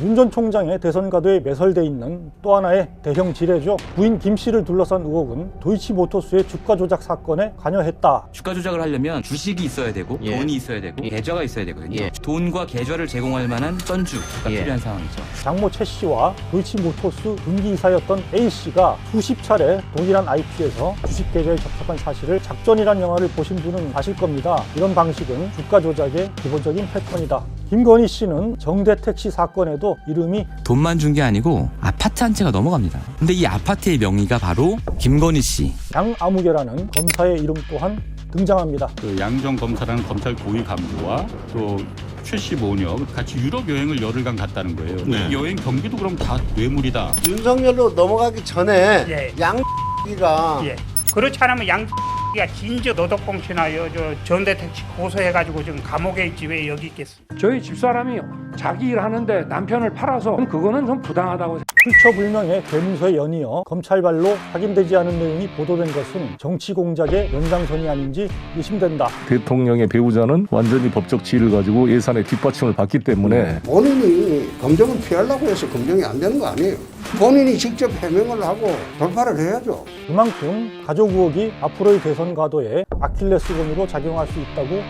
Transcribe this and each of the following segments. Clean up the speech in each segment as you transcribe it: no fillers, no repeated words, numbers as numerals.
윤 전 총장의 대선 가도에 매설돼 있는 또 하나의 대형 지뢰죠. 부인 김 씨를 둘러싼 의혹은 도이치모터스의 주가 조작 사건에 관여했다. 주가 조작을 하려면 주식이 있어야 되고 돈이 있어야 되고 계좌가 있어야 되거든요. 돈과 계좌를 제공할 만한 쩐주가 필요한 상황이죠. 장모 최 씨와 도이치모터스 분기이사였던 A 씨가 수십 차례 동일한 IP에서 주식 계좌에 접속한 사실을 작전이란 영화를 보신 분은 아실 겁니다. 이런 방식은 주가 조작의 기본적인 패턴이다. 김건희 씨는 정대택 씨 사건에도 이름이 돈만 준 게 아니고 아파트 한 채가 넘어갑니다. 근데 이 아파트의 명의가 바로 김건희 씨. 양아무개라는 검사의 이름 또한 등장합니다. 그 양정 검사라는 검찰 고위 간부와 또 최 씨 모녀 같이 유럽 여행을 열흘간 갔다는 거예요. 이 여행 경비도 그럼 다 뇌물이다. 윤석열로 넘어가기 전에 양기가 그렇지 않으면 양기가 진저 노덕공신하여 저 전대택 씨 고소해가지고 지금 감옥에 있지 왜 여기 있겠습니까? 저희 집사람이 자기 일하는데 남편을 팔아서 그거는 좀 부당하다고. 출처불명의 괴문서에 연이어 검찰발로 확인되지 않은 내용이 보도된 것은 정치 공작의 연장선이 아닌지 의심된다. 대통령의 배우자는 완전히 법적 지위를 가지고 예산의 뒷받침을 받기 때문에 본인이 검증을 피하려고 해서 검증이 안 되는 거 아니에요. 본인이 직접 해명을 하고 돌파를 해야죠. 그만큼 가족 의혹이 앞으로의 대선 가도에 아킬레스건으로 작용할 수 있다고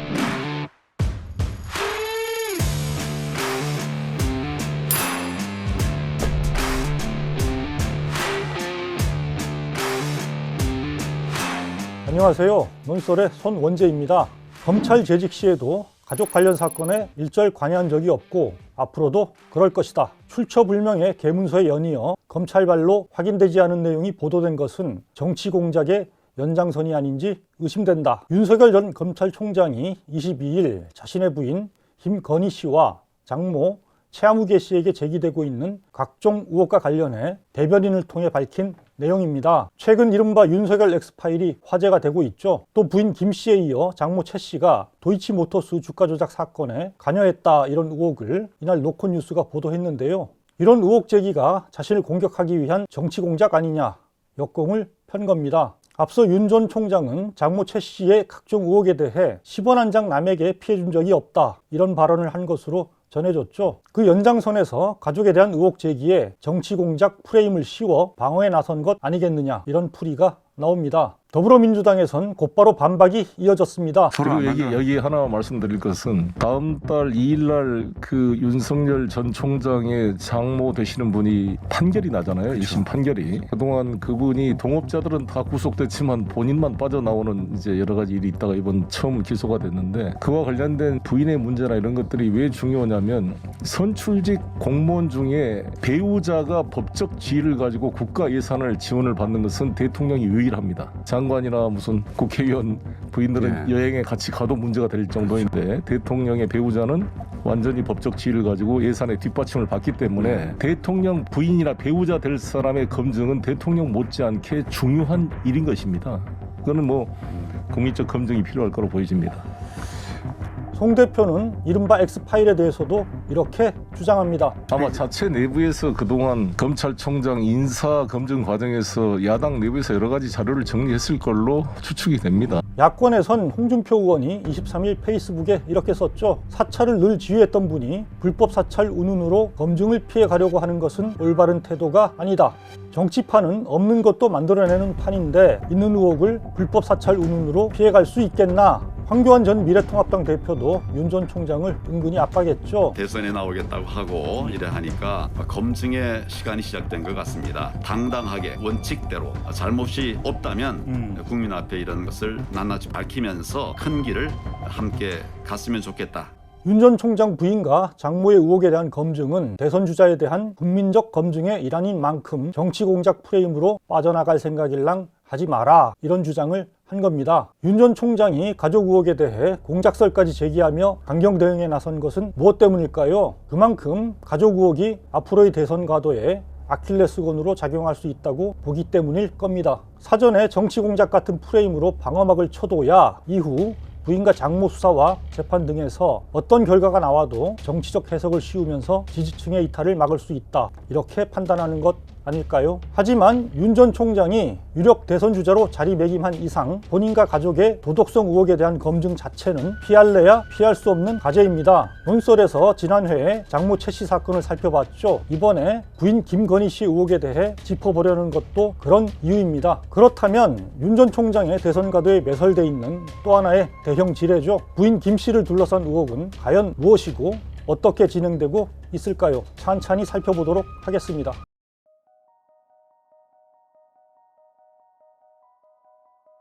안녕하세요. 논설의 손원재입니다. 검찰 재직 시에도 가족 관련 사건에 일절 관여한 적이 없고 앞으로도 그럴 것이다. 출처불명의 계문서에 연이어 검찰발로 확인되지 않은 내용이 보도된 것은 정치 공작의 연장선이 아닌지 의심된다. 윤석열 전 검찰총장이 22일 자신의 부인 김건희 씨와 장모 최아무개 씨에게 제기되고 있는 각종 의혹과 관련해 대변인을 통해 밝힌 내용입니다. 최근 이른바 윤석열 엑스파일이 화제가 되고 있죠. 또 부인 김 씨에 이어 장모 최 씨가 도이치모터스 주가 조작 사건에 관여했다 이런 의혹을 이날 노컷뉴스가 보도했는데요. 이런 의혹 제기가 자신을 공격하기 위한 정치 공작 아니냐 역공을 편 겁니다. 앞서 윤 전 총장은 장모 최 씨의 각종 의혹에 대해 10원 한 장 남에게 피해준 적이 없다 이런 발언을 한 것으로 전해졌죠. 그 연장선에서 가족에 대한 의혹 제기에 정치 공작 프레임을 씌워 방어에 나선 것 아니겠느냐 이런 풀이가 나옵니다. 더불어민주당에선 곧바로 반박이 이어졌습니다. 그리고 여기 하나 말씀드릴 것은 다음 달 2일 날 그 윤석열 전 총장의 장모 되시는 분이 판결이 나잖아요. 1심 판결이. 그동안 그분이 동업자들은 다 구속됐지만 본인만 빠져나오는 이제 여러 가지 일이 있다가 이번 처음 기소가 됐는데 그와 관련된 부인의 문제나 이런 것들이 왜 중요하냐면 선출직 공무원 중에 배우자가 법적 지위를 가지고 국가 예산을 지원을 받는 것은 대통령이 유일합니다. 장관이나 무슨 국회의원 부인들은 여행에 같이 가도 문제가 될 정도인데 대통령의 배우자는 완전히 법적 지위를 가지고 예산의 뒷받침을 받기 때문에 대통령 부인이나 배우자 될 사람의 검증은 대통령 못지않게 중요한 일인 것입니다. 그거는 뭐 국민적 검증이 필요할 거로 보여집니다. 송 대표는 이른바 엑스파일에 대해서도 이렇게 주장합니다. 아마 자체 내부에서 그동안 검찰총장 인사 검증 과정에서 야당 내부에서 여러 가지 자료를 정리했을 걸로 추측이 됩니다. 야권에선 홍준표 의원이 23일 페이스북에 이렇게 썼죠. 사찰을 늘 지휘했던 분이 불법 사찰 운운으로 검증을 피해가려고 하는 것은 올바른 태도가 아니다. 정치판은 없는 것도 만들어내는 판인데 있는 의혹을 불법 사찰 운운으로 피해갈 수 있겠나? 황교안 전 미래통합당 대표도 윤 전 총장을 은근히 압박했죠. 대선에 나오겠다고 하고 이래 하니까 검증의 시간이 시작된 것 같습니다. 당당하게 원칙대로 잘못이 없다면 국민 앞에 이런 것을 낱낱이 밝히면서 큰 길을 함께 갔으면 좋겠다. 윤 전 총장 부인과 장모의 의혹에 대한 검증은 대선 주자에 대한 국민적 검증의 일환인 만큼 정치 공작 프레임으로 빠져나갈 생각일랑 하지 마라 이런 주장을 한 겁니다. 윤 전 총장이 가족 의혹에 대해 공작설까지 제기하며 강경 대응에 나선 것은 무엇 때문일까요? 그만큼 가족 의혹이 앞으로의 대선 가도에 아킬레스건으로 작용할 수 있다고 보기 때문일 겁니다. 사전에 정치 공작 같은 프레임으로 방어막을 쳐둬야 이후 부인과 장모 수사와 재판 등에서 어떤 결과가 나와도 정치적 해석을 씌우면서 지지층의 이탈을 막을 수 있다. 이렇게 판단하는 것 아닐까요? 하지만 윤 전 총장이 유력 대선 주자로 자리매김한 이상 본인과 가족의 도덕성 의혹에 대한 검증 자체는 피할래야 피할 수 없는 과제입니다. 논설에서 지난회에 장모 최 씨 사건을 살펴봤죠. 이번에 부인 김건희 씨 의혹에 대해 짚어보려는 것도 그런 이유입니다. 그렇다면 윤 전 총장의 대선 가도에 매설돼 있는 또 하나의 대형 지뢰죠. 부인 김 씨를 둘러싼 의혹은 과연 무엇이고 어떻게 진행되고 있을까요? 찬찬히 살펴보도록 하겠습니다.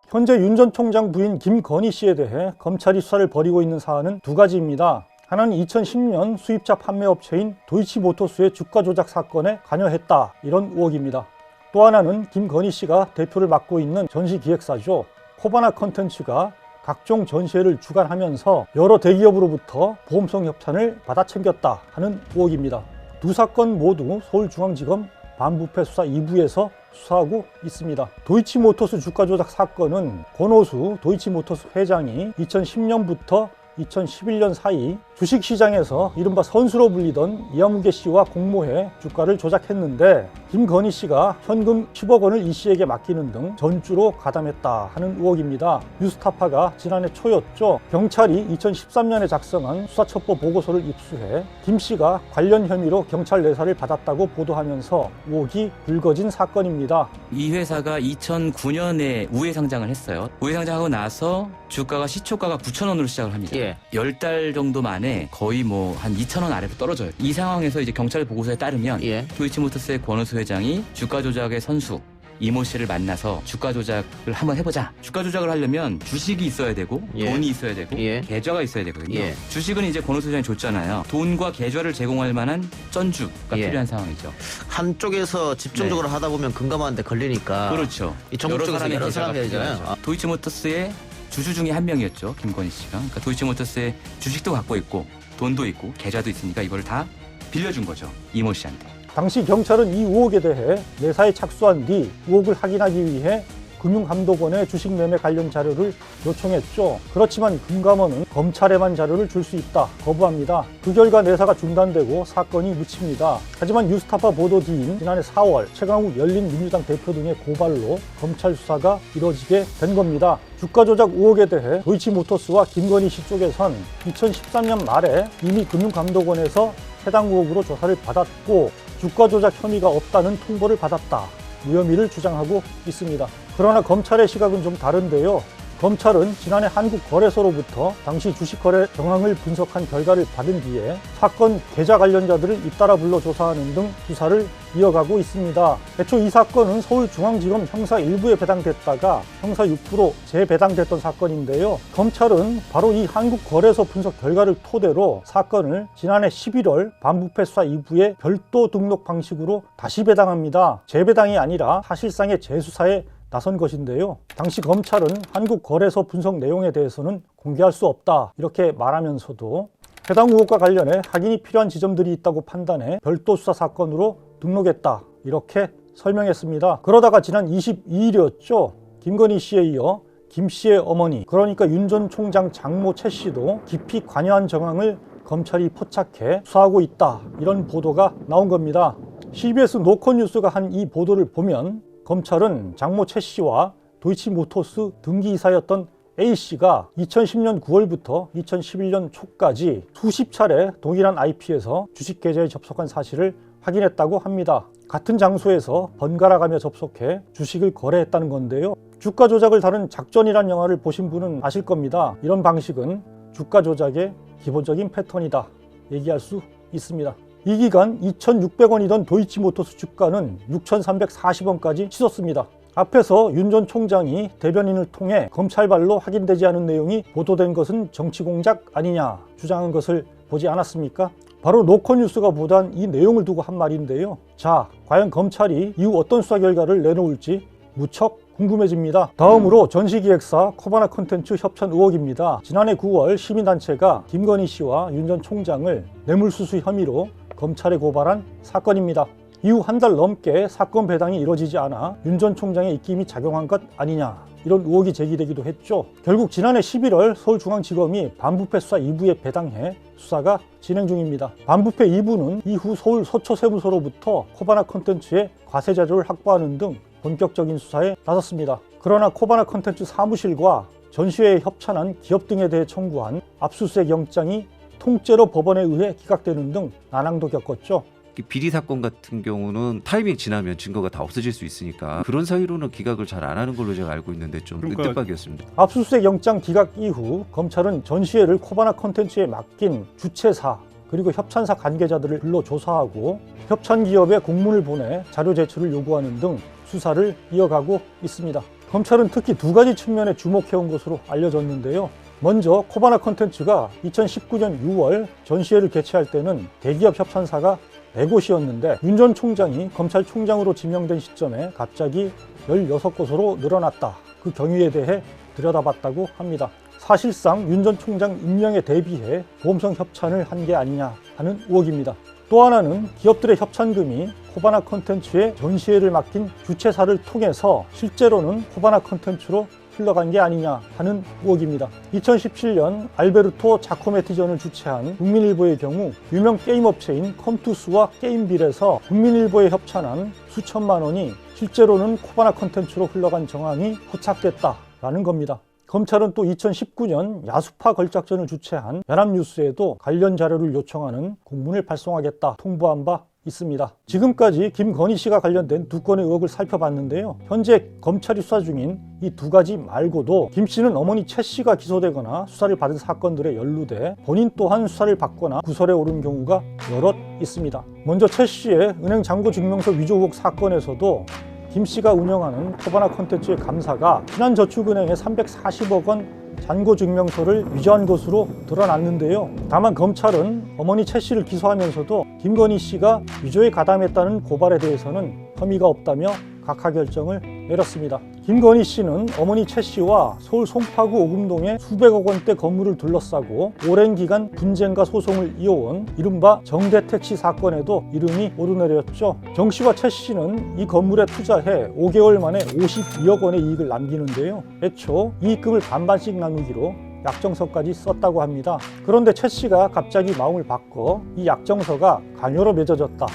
현재 윤 전 총장 부인 김건희 씨에 대해 검찰이 수사를 벌이고 있는 사안은 두 가지입니다. 하나는 2010년 수입차 판매업체인 도이치모터스의 주가 조작 사건에 관여했다, 이런 의혹입니다. 또 하나는 김건희 씨가 대표를 맡고 있는 전시기획사죠. 코바나 컨텐츠가 각종 전시회를 주관하면서 여러 대기업으로부터 보험성 협찬을 받아 챙겼다 하는 의혹입니다. 두 사건 모두 서울중앙지검 반부패 수사 2부에서 수사하고 있습니다. 도이치모터스 주가 조작 사건은 권오수 도이치모터스 회장이 2010년부터 2011년 사이 주식시장에서 이른바 선수로 불리던 이아무개 씨와 공모해 주가를 조작했는데 김건희 씨가 현금 10억 원을 이 씨에게 맡기는 등 전주로 가담했다 하는 의혹입니다. 뉴스타파가 지난해 초였죠. 경찰이 2013년에 작성한 수사첩보 보고서를 입수해 김 씨가 관련 혐의로 경찰 내사를 받았다고 보도하면서 의혹이 불거진 사건입니다. 이 회사가 2009년에 우회 상장을 했어요. 우회 상장하고 나서 주가가 시초가가 9,000원으로 시작을 합니다. 10달 정도 만에 거의 뭐 한 2,000원 아래로 떨어져요. 이 상황에서 이제 경찰 보고서에 따르면 도이치모터스의 권오수 회장이 주가 조작의 선수 이모 씨를 만나서 주가 조작을 한번 해보자. 주가 조작을 하려면 주식이 있어야 되고 돈이 있어야 되고 계좌가 있어야 되거든요. 주식은 이제 권오수 회장이 줬잖아요. 돈과 계좌를 제공할 만한 쩐주가 필요한 상황이죠. 한쪽에서 집중적으로 하다 보면 금감하는데 걸리니까. 그렇죠. 이 전국적으로 여러 사람이 되잖아요. 도이치모터스의 주주 중에 한 명이었죠. 김건희 씨가. 그러니까 도이치모터스의 주식도 갖고 있고 돈도 있고 계좌도 있으니까 이걸 다 빌려준 거죠. 이모 씨한테. 당시 경찰은 이 의혹에 대해 내사에 착수한 뒤 의혹을 확인하기 위해 금융감독원에 주식 매매 관련 자료를 요청했죠. 그렇지만 금감원은 검찰에만 자료를 줄 수 있다 거부합니다. 그 결과 내사가 중단되고 사건이 묻힙니다. 하지만 뉴스타파 보도 뒤인 지난해 4월 최강욱 열린민주당 대표 등의 고발로 검찰 수사가 이뤄지게 된 겁니다. 주가 조작 의혹에 대해 도이치모터스와 김건희 씨 쪽에선 2013년 말에 이미 금융감독원에서 해당 의혹으로 조사를 받았고 주가 조작 혐의가 없다는 통보를 받았다, 무혐의를 주장하고 있습니다. 그러나 검찰의 시각은 좀 다른데요. 검찰은 지난해 한국거래소로부터 당시 주식거래 정황을 분석한 결과를 받은 뒤에 사건 계좌 관련자들을 잇따라 불러 조사하는 등 수사를 이어가고 있습니다. 애초 이 사건은 서울중앙지검 형사 1부에 배당됐다가 형사 6부로 재배당됐던 사건인데요. 검찰은 바로 이 한국거래소 분석 결과를 토대로 사건을 지난해 11월 반부패 수사 2부의 별도 등록 방식으로 다시 배당합니다. 재배당이 아니라 사실상의 재수사에 나선 것인데요. 당시 검찰은 한국거래소 분석 내용에 대해서는 공개할 수 없다 이렇게 말하면서도 해당 의혹과 관련해 확인이 필요한 지점들이 있다고 판단해 별도 수사 사건으로 등록했다 이렇게 설명했습니다. 그러다가 지난 22일이었죠. 김건희 씨에 이어 김 씨의 어머니, 그러니까 윤 전 총장 장모 최 씨도 깊이 관여한 정황을 검찰이 포착해 수사하고 있다, 이런 보도가 나온 겁니다. CBS 노컷뉴스가 한 이 보도를 보면 검찰은 장모 최 씨와 도이치모터스 등기이사였던 A 씨가 2010년 9월부터 2011년 초까지 수십 차례 동일한 IP에서 주식 계좌에 접속한 사실을 확인했다고 합니다. 같은 장소에서 번갈아가며 접속해 주식을 거래했다는 건데요. 주가 조작을 다룬 작전이란 영화를 보신 분은 아실 겁니다. 이런 방식은 주가 조작의 기본적인 패턴이다 얘기할 수 있습니다. 이 기간 2,600원이던 도이치모터스 주가는 6,340원까지 치솟습니다. 앞에서 윤 전 총장이 대변인을 통해 검찰발로 확인되지 않은 내용이 보도된 것은 정치 공작 아니냐 주장한 것을 보지 않았습니까? 바로 노컷뉴스가 보도한 이 내용을 두고 한 말인데요. 자, 과연 검찰이 이후 어떤 수사 결과를 내놓을지 무척 궁금해집니다. 다음으로 전시기획사 코바나 컨텐츠 협찬 의혹입니다. 지난해 9월 시민단체가 김건희 씨와 윤 전 총장을 뇌물수수 혐의로 검찰에 고발한 사건입니다. 이후 한 달 넘게 사건 배당이 이뤄지지 않아 윤 전 총장의 입김이 작용한 것 아니냐 이런 의혹이 제기되기도 했죠. 결국 지난해 11월 서울중앙지검이 반부패 수사 2부에 배당해 수사가 진행 중입니다. 반부패 2부는 이후 서울 서초세무서로부터 코바나 콘텐츠의 과세 자료를 확보하는 등 본격적인 수사에 나섰습니다. 그러나 코바나 콘텐츠 사무실과 전시회에 협찬한 기업 등에 대해 청구한 압수수색 영장이 통째로 법원에 의해 기각되는 등 난항도 겪었죠. 비리 사건 같은 경우는 타이밍 지나면 증거가 다 없어질 수 있으니까 그런 사유로는 기각을 잘 안 하는 걸로 제가 알고 있는데 좀 뜻밖이었습니다. 압수수색 영장 기각 이후 검찰은 전시회를 코바나 콘텐츠에 맡긴 주최사 그리고 협찬사 관계자들을 불러 조사하고 협찬 기업에 공문을 보내 자료 제출을 요구하는 등 수사를 이어가고 있습니다. 검찰은 특히 두 가지 측면에 주목해온 것으로 알려졌는데요. 먼저 코바나 콘텐츠가 2019년 6월 전시회를 개최할 때는 대기업 협찬사가 100곳이었는데 윤 전 총장이 검찰총장으로 지명된 시점에 갑자기 16곳으로 늘어났다. 그 경위에 대해 들여다봤다고 합니다. 사실상 윤 전 총장 임명에 대비해 보험성 협찬을 한 게 아니냐 하는 의혹입니다. 또 하나는 기업들의 협찬금이 코바나 콘텐츠의 전시회를 맡긴 주최사를 통해서 실제로는 코바나 콘텐츠로 흘러간 게 아니냐 하는 의혹입니다. 2017년 알베르토 자코메티전을 주최한 국민일보의 경우 유명 게임 업체인 컴투스와 게임빌에서 국민일보에 협찬한 수천만 원이 실제로는 코바나 콘텐츠로 흘러간 정황이 포착됐다라는 겁니다. 검찰은 또 2019년 야수파 걸작전을 주최한 연합뉴스에도 관련 자료를 요청하는 공문을 발송하겠다 통보한 바 있습니다. 지금까지 김건희 씨가 관련된 두 건의 의혹을 살펴봤는데요. 현재 검찰이 수사 중인 이 두 가지 말고도 김 씨는 어머니 최 씨가 기소되거나 수사를 받은 사건들에 연루돼 본인 또한 수사를 받거나 구설에 오른 경우가 여럿 있습니다. 먼저 최 씨의 은행 잔고 증명서 위조 의혹 사건에서도 김 씨가 운영하는 코바나 콘텐츠의 감사가 신한저축은행에 340억 원 잔고 증명서를 위조한 것으로 드러났는데요. 다만 검찰은 어머니 최 씨를 기소하면서도 김건희 씨가 위조에 가담했다는 고발에 대해서는 혐의가 없다며 각하 결정을 내렸습니다. 김건희 씨는 어머니 최 씨와 서울 송파구 오금동의 수백억 원대 건물을 둘러싸고 오랜 기간 분쟁과 소송을 이어온 이른바 정대택 씨 사건에도 이름이 오르내렸죠. 정 씨와 최 씨는 이 건물에 투자해 5개월 만에 52억 원의 이익을 남기는데요. 애초 이익금을 반반씩 나누기로 약정서까지 썼다고 합니다. 그런데 최 씨가 갑자기 마음을 바꿔 이 약정서가 관여로 맺어졌다.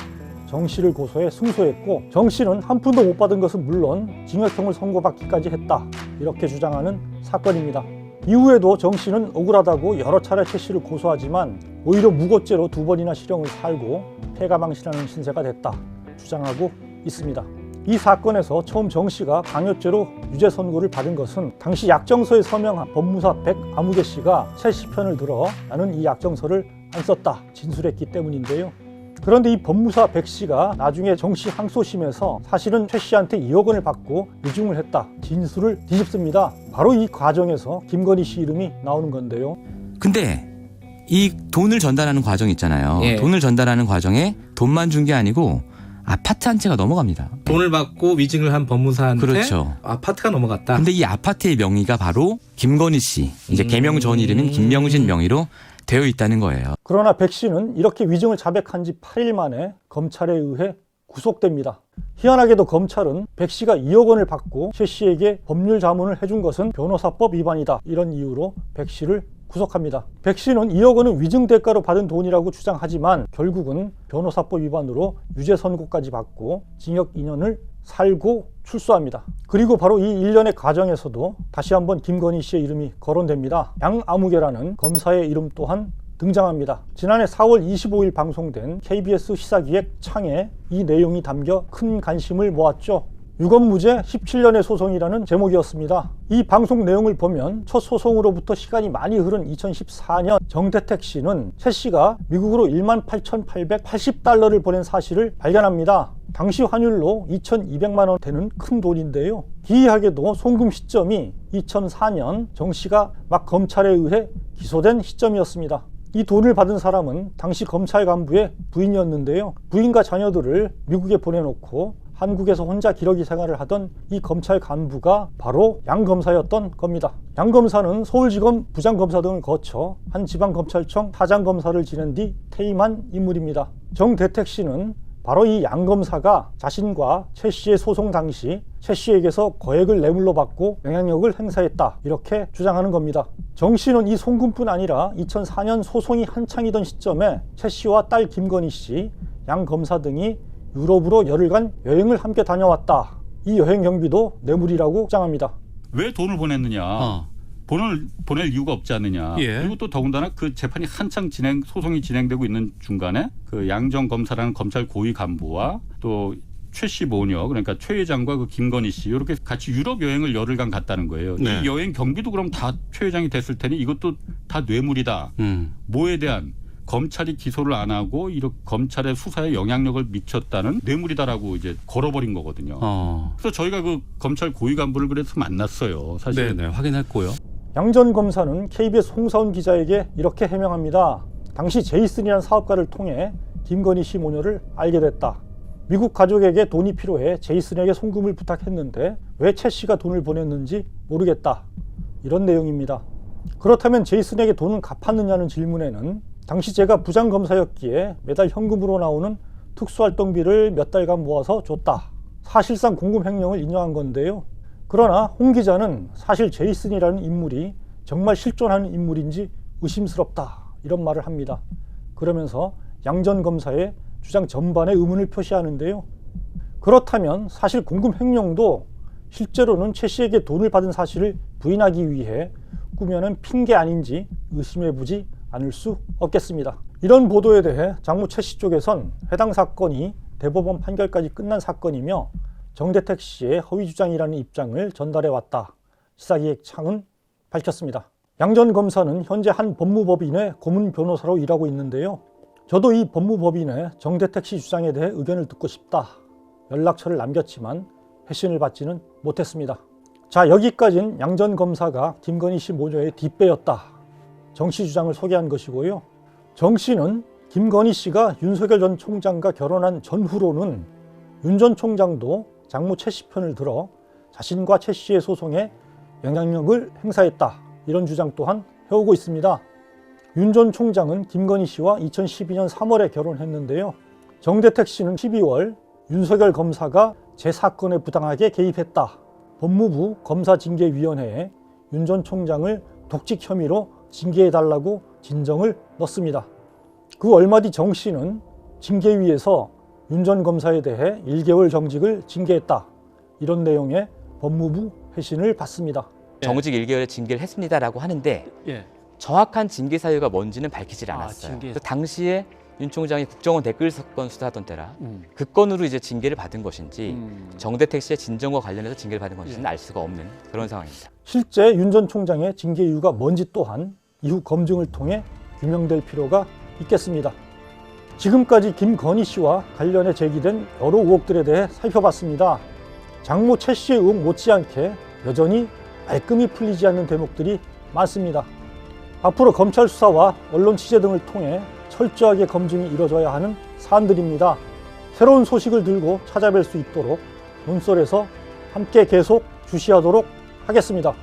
정 씨를 고소해 승소했고 정 씨는 한 푼도 못 받은 것은 물론 징역형을 선고받기까지 했다. 이렇게 주장하는 사건입니다. 이후에도 정 씨는 억울하다고 여러 차례 최 씨를 고소하지만 오히려 무고죄로 2번이나 실형을 살고 패가망신하는 신세가 됐다. 주장하고 있습니다. 이 사건에서 처음 정 씨가 강요죄로 유죄 선고를 받은 것은 당시 약정서에 서명한 법무사 백아무개 씨가 최 씨 편을 들어 나는 이 약정서를 안 썼다 진술했기 때문인데요. 그런데 이 법무사 백 씨가 나중에 정 씨 항소심에서 사실은 최 씨한테 2억 원을 받고 위증을 했다 진술을 뒤집습니다. 바로 이 과정에서 김건희 씨 이름이 나오는 건데요. 근데 이 돈을 전달하는 과정 있잖아요. 돈을 전달하는 과정에 돈만 준 게 아니고 아파트 한 채가 넘어갑니다. 돈을 받고 위증을 한 법무사한테 그렇죠. 아파트가 넘어갔다. 근데 이 아파트의 명의가 바로 김건희 씨, 이제 개명 전 이름인 김명신 명의로 되어 있다는 거예요. 그러나 백 씨는 이렇게 위증을 자백한 지 8일 만에 검찰에 의해 구속됩니다. 희한하게도 검찰은 백 씨가 2억 원을 받고 최 씨에게 법률 자문을 해준 것은 변호사법 위반이다. 이런 이유로 백 씨를 구속합니다. 백 씨는 2억 원은 위증 대가로 받은 돈이라고 주장하지만 결국은 변호사법 위반으로 유죄 선고까지 받고 징역 2년을 살고 출소합니다. 그리고 바로 이 일련의 과정에서도 다시 한번 김건희 씨의 이름이 거론됩니다. 양아무개라는 검사의 이름 또한 등장합니다. 지난해 4월 25일 방송된 KBS 시사기획 창에 이 내용이 담겨 큰 관심을 모았죠. 유검무죄 17년의 소송이라는 제목이었습니다. 이 방송 내용을 보면 첫 소송으로부터 시간이 많이 흐른 2014년 정대택 씨는 최 씨가 미국으로 18,880달러를 보낸 사실을 발견합니다. 당시 환율로 2,200만 원 되는 큰 돈인데요. 기이하게도 송금 시점이 2004년 정 씨가 막 검찰에 의해 기소된 시점이었습니다. 이 돈을 받은 사람은 당시 검찰 간부의 부인이었는데요. 부인과 자녀들을 미국에 보내놓고 한국에서 혼자 기러기 생활을 하던 이 검찰 간부가 바로 양 검사였던 겁니다. 양 검사는 서울지검 부장검사 등을 거쳐 한 지방검찰청 사장검사를 지낸 뒤 퇴임한 인물입니다. 정대택 씨는 바로 이 양 검사가 자신과 최 씨의 소송 당시 최 씨에게서 거액을 뇌물로 받고 영향력을 행사했다, 이렇게 주장하는 겁니다. 정 씨는 이 송금뿐 아니라 2004년 소송이 한창이던 시점에 최 씨와 딸 김건희 씨, 양 검사 등이 유럽으로 열흘간 여행을 함께 다녀왔다, 이 여행 경비도 뇌물이라고 주장합니다. 왜 돈을 보냈느냐? 돈을 보낼 이유가 없지 않느냐. 그리고 또 더군다나 그 재판이 한창 소송이 진행되고 있는 중간에 그 양정 검사라는 검찰 고위 간부와 또 최 씨 모녀, 그러니까 최 회장과 그 김건희 씨 이렇게 같이 유럽 여행을 열흘간 갔다는 거예요. 이 여행 경비도 그럼 다 최 회장이 됐을 테니 이것도 다 뇌물이다. 뭐에 대한 검찰이 기소를 안 하고 이렇게 검찰의 수사에 영향력을 미쳤다는 뇌물이다라고 이제 걸어버린 거거든요. 그래서 저희가 그 검찰 고위 간부를 그래서 만났어요. 사실. 네네, 확인했고요. 양 전 검사는 KBS 홍사훈 기자에게 이렇게 해명합니다. 당시 제이슨이라는 사업가를 통해 김건희 씨 모녀를 알게 됐다. 미국 가족에게 돈이 필요해 제이슨에게 송금을 부탁했는데 왜 최 씨가 돈을 보냈는지 모르겠다, 이런 내용입니다. 그렇다면 제이슨에게 돈은 갚았느냐는 질문에는 당시 제가 부장검사였기에 매달 현금으로 나오는 특수활동비를 몇 달간 모아서 줬다, 사실상 공금 횡령을 인정한 건데요. 그러나 홍 기자는 사실 제이슨이라는 인물이 정말 실존하는 인물인지 의심스럽다, 이런 말을 합니다. 그러면서 양 전 검사의 주장 전반에 의문을 표시하는데요. 그렇다면 사실 공금 횡령도 실제로는 최 씨에게 돈을 받은 사실을 부인하기 위해 꾸며낸 핑계 아닌지 의심해보지 않을 수 없겠습니다. 이런 보도에 대해 장모 최 씨 쪽에선 해당 사건이 대법원 판결까지 끝난 사건이며 정대택 씨의 허위 주장이라는 입장을 전달해왔다, 시사기획창은 밝혔습니다. 양 전 검사는 현재 한 법무법인의 고문 변호사로 일하고 있는데요. 저도 이 법무법인의 정대택 씨 주장에 대해 의견을 듣고 싶다, 연락처를 남겼지만 회신을 받지는 못했습니다. 자, 여기까지는 양 전 검사가 김건희 씨 모녀의 뒷배였다, 정 씨 주장을 소개한 것이고요. 정 씨는 김건희 씨가 윤석열 전 총장과 결혼한 전후로는 윤 전 총장도 장모 최 씨 편을 들어 자신과 최 씨의 소송에 영향력을 행사했다, 이런 주장 또한 해오고 있습니다. 윤 전 총장은 김건희 씨와 2012년 3월에 결혼했는데요. 정대택 씨는 12월 윤석열 검사가 제 사건에 부당하게 개입했다, 법무부 검사징계위원회에 윤 전 총장을 독직 혐의로 징계해달라고 진정을 넣습니다. 그 얼마 뒤 정 씨는 징계위에서 윤 전 검사에 대해 1개월 정직을 징계했다, 이런 내용의 법무부 회신을 받습니다. 정직 1개월의 징계를 했습니다라고 하는데 정확한 징계 사유가 뭔지는 밝히질 않았어요. 그래서 당시에 윤 총장이 국정원 댓글 사건 수사하던 때라 그 건으로 이제 징계를 받은 것인지 정대택 씨의 진정과 관련해서 징계를 받은 것인지는 알 수가 없는 그런 상황입니다. 실제 윤 전 총장의 징계 이유가 뭔지 또한 이후 검증을 통해 규명될 필요가 있겠습니다. 지금까지 김건희 씨와 관련해 제기된 여러 의혹들에 대해 살펴봤습니다. 장모 최 씨의 의혹 못지않게 여전히 말끔히 풀리지 않는 대목들이 많습니다. 앞으로 검찰 수사와 언론 취재 등을 통해 철저하게 검증이 이뤄져야 하는 사안들입니다. 새로운 소식을 들고 찾아뵐 수 있도록 논설에서 함께 계속 주시하도록 하겠습니다.